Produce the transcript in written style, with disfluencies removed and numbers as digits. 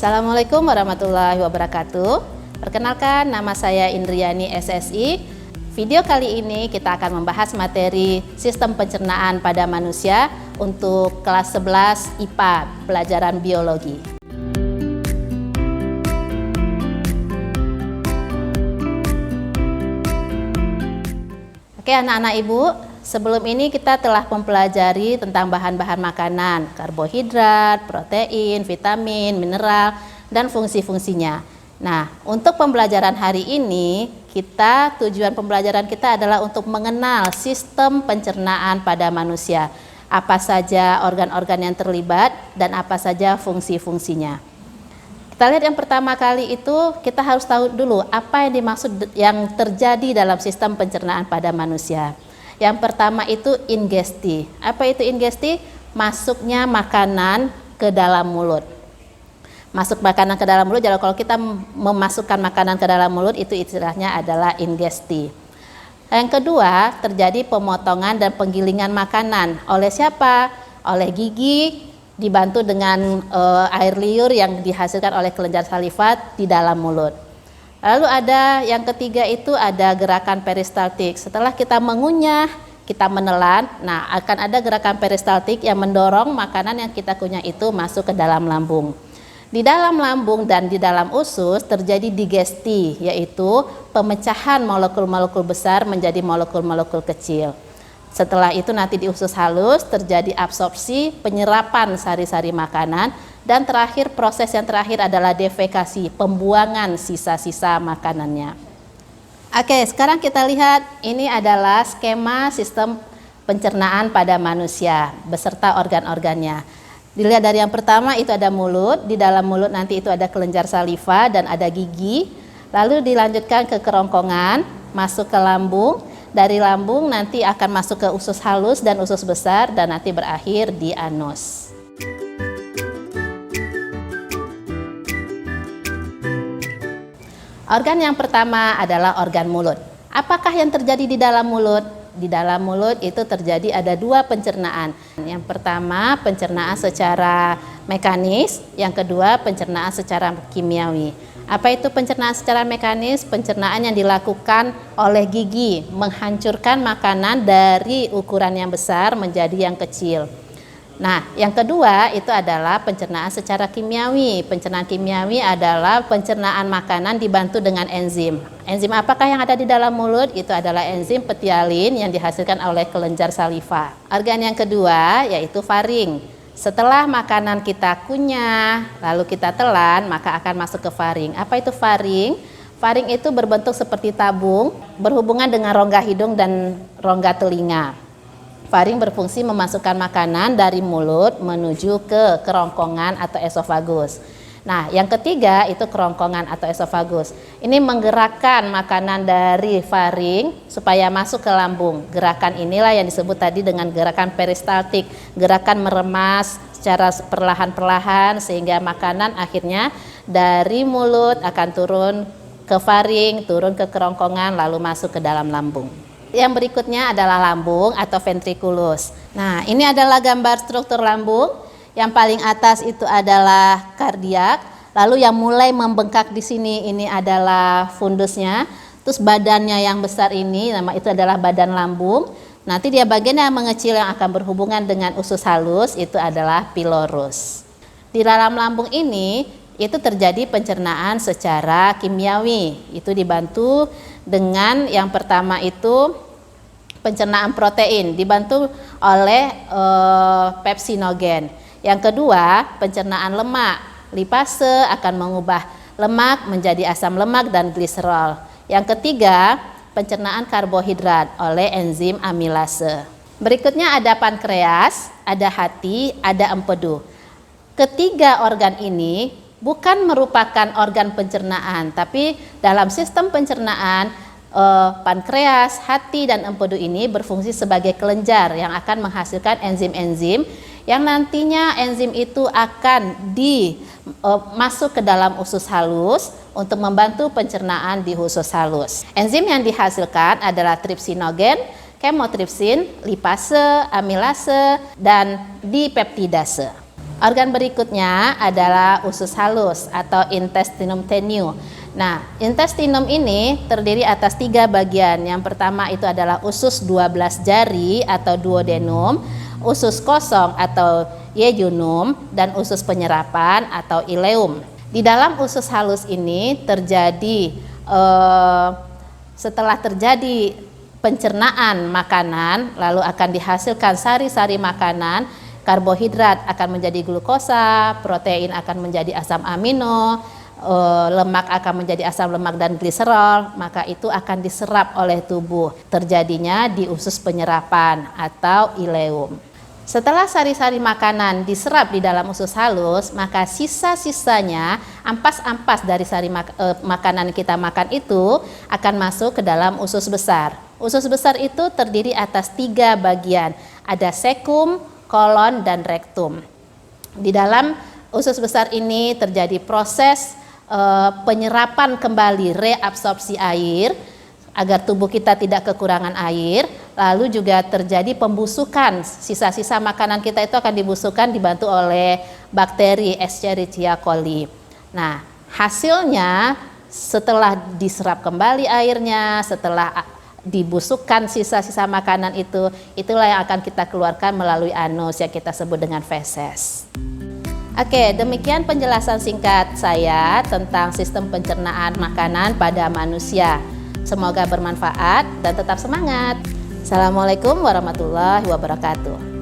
Assalamualaikum warahmatullahi wabarakatuh. Perkenalkan, nama saya Indriani SSI. Video kali ini kita akan membahas materi sistem pencernaan pada manusia untuk kelas 11 IPA, pelajaran biologi. Oke anak-anak ibu, sebelum ini kita telah mempelajari tentang bahan-bahan makanan, karbohidrat, protein, vitamin, mineral, dan fungsi-fungsinya. Nah, untuk pembelajaran hari ini, tujuan pembelajaran kita adalah untuk mengenal sistem pencernaan pada manusia. Apa saja organ-organ yang terlibat dan apa saja fungsi-fungsinya. Kita lihat yang pertama kali itu, kita harus tahu dulu apa yang dimaksud yang terjadi dalam sistem pencernaan pada manusia. Yang pertama itu ingesti. Apa itu ingesti? Masuknya makanan ke dalam mulut. Masuk makanan ke dalam mulut, jadi kalau kita memasukkan makanan ke dalam mulut itu istilahnya adalah ingesti. Yang kedua, terjadi pemotongan dan penggilingan makanan. Oleh siapa? Oleh gigi, dibantu dengan air liur yang dihasilkan oleh kelenjar salivat di dalam mulut. Lalu ada yang ketiga itu ada gerakan peristaltik. Setelah kita mengunyah, kita menelan, nah akan ada gerakan peristaltik yang mendorong makanan yang kita kunyah itu masuk ke dalam lambung. Di dalam lambung dan di dalam usus terjadi digesti, yaitu pemecahan molekul-molekul besar menjadi molekul-molekul kecil. Setelah itu nanti di usus halus terjadi absorpsi, penyerapan sari-sari makanan, dan terakhir proses yang terakhir adalah defekasi, pembuangan sisa-sisa makanannya. Oke, sekarang kita lihat ini adalah skema sistem pencernaan pada manusia beserta organ-organnya. Dilihat dari yang pertama itu ada mulut, di dalam mulut nanti itu ada kelenjar saliva dan ada gigi, lalu dilanjutkan ke kerongkongan, masuk ke lambung. Dari lambung nanti akan masuk ke usus halus dan usus besar dan nanti berakhir di anus. Organ yang pertama adalah organ mulut. Apakah yang terjadi di dalam mulut? Di dalam mulut itu terjadi ada dua pencernaan. Yang pertama pencernaan secara mekanis, yang kedua pencernaan secara kimiawi. Apa itu pencernaan secara mekanis? Pencernaan yang dilakukan oleh gigi, menghancurkan makanan dari ukuran yang besar menjadi yang kecil. Nah, yang kedua itu adalah pencernaan secara kimiawi. Pencernaan kimiawi adalah pencernaan makanan dibantu dengan enzim. Enzim apakah yang ada di dalam mulut? Itu adalah enzim petialin yang dihasilkan oleh kelenjar saliva. Organ yang kedua yaitu faring. Setelah makanan kita kunyah, lalu kita telan, maka akan masuk ke faring. Apa itu faring? Faring itu berbentuk seperti tabung, berhubungan dengan rongga hidung dan rongga telinga. Faring berfungsi memasukkan makanan dari mulut menuju ke kerongkongan atau esofagus. Nah, yang ketiga itu kerongkongan atau esofagus. Ini menggerakkan makanan dari faring supaya masuk ke lambung. Gerakan inilah yang disebut tadi dengan gerakan peristaltik, gerakan meremas secara perlahan-perlahan sehingga makanan akhirnya dari mulut akan turun ke faring, turun ke kerongkongan lalu masuk ke dalam lambung. Yang berikutnya adalah lambung atau ventriculus. Nah, ini adalah gambar struktur lambung. Yang paling atas itu adalah kardiak, lalu yang mulai membengkak di sini ini adalah fundusnya. Terus badannya yang besar ini, nama itu adalah badan lambung. Nanti dia bagian yang mengecil yang akan berhubungan dengan usus halus itu adalah pilorus. Di dalam lambung ini itu terjadi pencernaan secara kimiawi. Itu dibantu dengan yang pertama itu pencernaan protein, dibantu oleh pepsinogen. Yang kedua, pencernaan lemak. Lipase akan mengubah lemak menjadi asam lemak dan gliserol. Yang ketiga, pencernaan karbohidrat oleh enzim amilase. Berikutnya ada pankreas, ada hati, ada empedu. Ketiga organ ini bukan merupakan organ pencernaan, tapi dalam sistem pencernaan pankreas, hati, dan empedu ini berfungsi sebagai kelenjar yang akan menghasilkan enzim-enzim yang nantinya enzim itu akan masuk ke dalam usus halus untuk membantu pencernaan di usus halus. Enzim yang dihasilkan adalah tripsinogen, kemotripsin, lipase, amilase, dan dipeptidase. Organ berikutnya adalah usus halus atau intestinum tenue. Nah, intestinum ini terdiri atas 3 bagian. Yang pertama itu adalah usus 12 jari atau duodenum, usus kosong atau yejunum, dan usus penyerapan atau ileum. Di dalam usus halus ini terjadi setelah terjadi pencernaan makanan, lalu akan dihasilkan sari-sari makanan. Karbohidrat akan menjadi glukosa, protein akan menjadi asam amino, lemak akan menjadi asam lemak dan gliserol, maka itu akan diserap oleh tubuh. Terjadinya di usus penyerapan atau ileum. Setelah sari-sari makanan diserap di dalam usus halus, maka sisa-sisanya, ampas-ampas dari sari makanan kita makan itu akan masuk ke dalam usus besar. Usus besar itu terdiri atas 3 bagian, ada sekum, kolon, dan rektum. Di dalam usus besar ini terjadi proses penyerapan kembali, reabsorpsi air agar tubuh kita tidak kekurangan air. Lalu juga terjadi pembusukan, sisa-sisa makanan kita itu akan dibusukkan dibantu oleh bakteri Escherichia coli. Nah, hasilnya setelah diserap kembali airnya, setelah dibusukkan sisa-sisa makanan itu, itulah yang akan kita keluarkan melalui anus yang kita sebut dengan feses. Oke, demikian penjelasan singkat saya tentang sistem pencernaan makanan pada manusia. Semoga bermanfaat dan tetap semangat. Assalamualaikum warahmatullahi wabarakatuh.